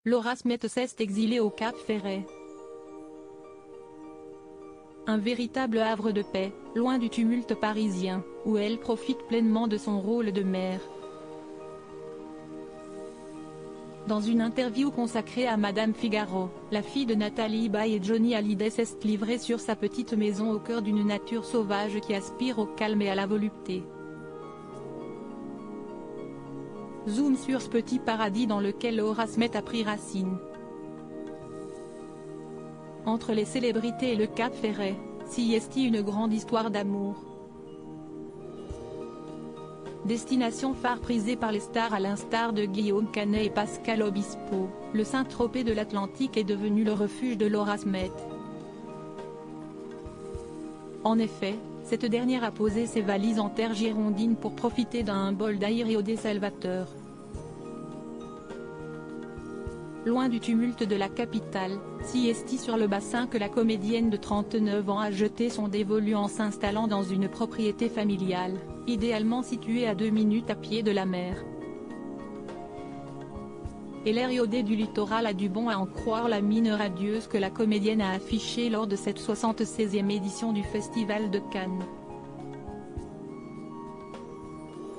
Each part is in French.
Laura Smet s'est exilée au Cap Ferret. Un véritable havre de paix, loin du tumulte parisien, où elle profite pleinement de son rôle de mère. Dans une interview consacrée à Madame Figaro, la fille de Nathalie Baye et Johnny Hallyday s'est livrée sur sa petite maison au cœur d'une nature sauvage qui aspire au calme et à la volupté. Zoom sur ce petit paradis dans lequel Laura Smet a pris racine. Entre les célébrités et le Cap Ferret, s'y est une grande histoire d'amour. Destination phare prisée par les stars à l'instar de Guillaume Canet et Pascal Obispo, le Saint-Tropez de l'Atlantique est devenu le refuge de Laura Smet. En effet, cette dernière a posé ses valises en terre girondine pour profiter d'un bol d'air et des salvateurs. Loin du tumulte de la capitale, s'y est sur le bassin que la comédienne de 39 ans a jeté son dévolu en s'installant dans une propriété familiale, idéalement située à 2 minutes à pied de la mer. Et l'air iodé du littoral a du bon à en croire la mine radieuse que la comédienne a affichée lors de cette 76e édition du Festival de Cannes.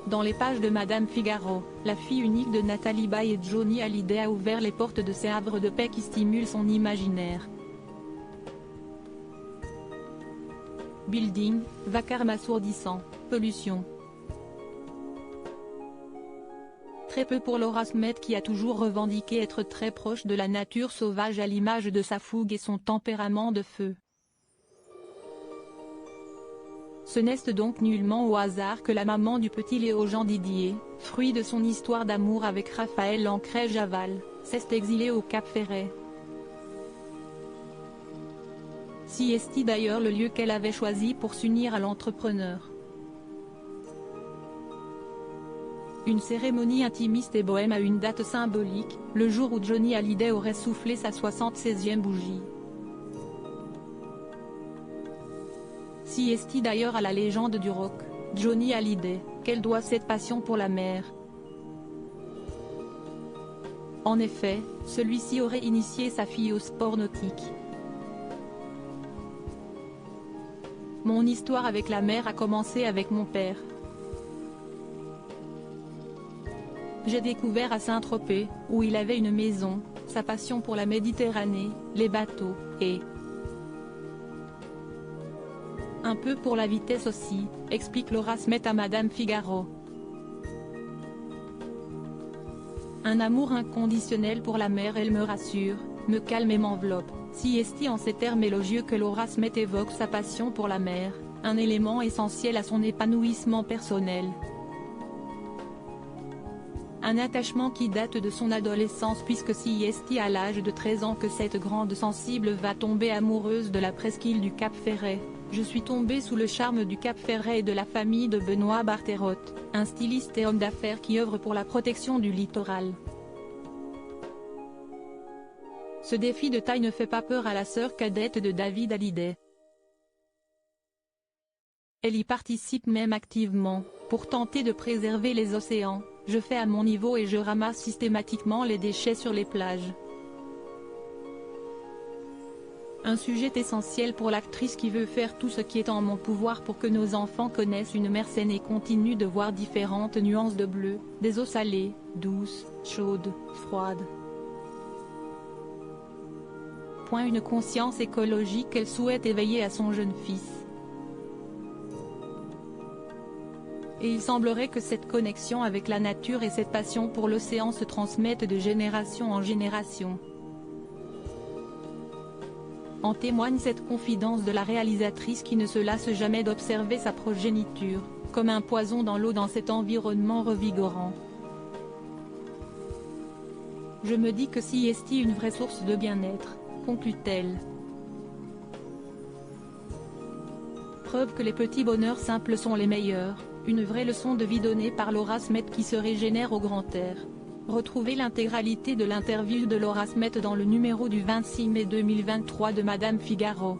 Dans les pages de Madame Figaro, la fille unique de Nathalie Baye et Johnny Hallyday a ouvert les portes de ces havres de paix qui stimulent son imaginaire. Building, vacarme assourdissant, pollution. Très peu pour Laura Smet qui a toujours revendiqué être très proche de la nature sauvage à l'image de sa fougue et son tempérament de feu. Ce n'est donc nullement au hasard que la maman du petit Léo-Jean Didier, fruit de son histoire d'amour avec Raphaël Lancret-Javal, s'est exilée au Cap Ferret. S'y est d'ailleurs le lieu qu'elle avait choisi pour s'unir à l'entrepreneur. Une cérémonie intimiste et bohème à une date symbolique, le jour où Johnny Hallyday aurait soufflé sa 76e bougie. S'y est d'ailleurs à la légende du rock, Johnny Hallyday, qu'elle doit cette passion pour la mer. En effet, celui-ci aurait initié sa fille au sport nautique. Mon histoire avec la mer a commencé avec mon père. J'ai découvert à Saint-Tropez, où il avait une maison, sa passion pour la Méditerranée, les bateaux, et un peu pour la vitesse aussi, explique Laura Smet à Madame Figaro. Un amour inconditionnel pour la mer, elle me rassure, me calme et m'enveloppe. S'y est en ces termes élogieux que Laura Smet évoque sa passion pour la mer, un élément essentiel à son épanouissement personnel. Un attachement qui date de son adolescence puisque s'y est à l'âge de 13 ans que cette grande sensible va tomber amoureuse de la presqu'île du Cap Ferret. Je suis tombée sous le charme du Cap Ferret et de la famille de Benoît Bartherotte, un styliste et homme d'affaires qui œuvre pour la protection du littoral. Ce défi de taille ne fait pas peur à la sœur cadette de David Hallyday. Elle y participe même activement, pour tenter de préserver les océans. Je fais à mon niveau et je ramasse systématiquement les déchets sur les plages. Un sujet essentiel pour l'actrice qui veut faire tout ce qui est en mon pouvoir pour que nos enfants connaissent une mer saine et continuent de voir différentes nuances de bleu, des eaux salées, douces, chaudes, froides. Une conscience écologique qu'elle souhaite éveiller à son jeune fils. Et il semblerait que cette connexion avec la nature et cette passion pour l'océan se transmettent de génération en génération. En témoigne cette confidence de la réalisatrice qui ne se lasse jamais d'observer sa progéniture, comme un poison dans l'eau dans cet environnement revigorant. Je me dis que s'y est une vraie source de bien-être, conclut-elle. Preuve que les petits bonheurs simples sont les meilleurs, une vraie leçon de vie donnée par Laura Smet qui se régénère au grand air. Retrouvez l'intégralité de l'interview de Laura Smet dans le numéro du 26 mai 2023 de Madame Figaro.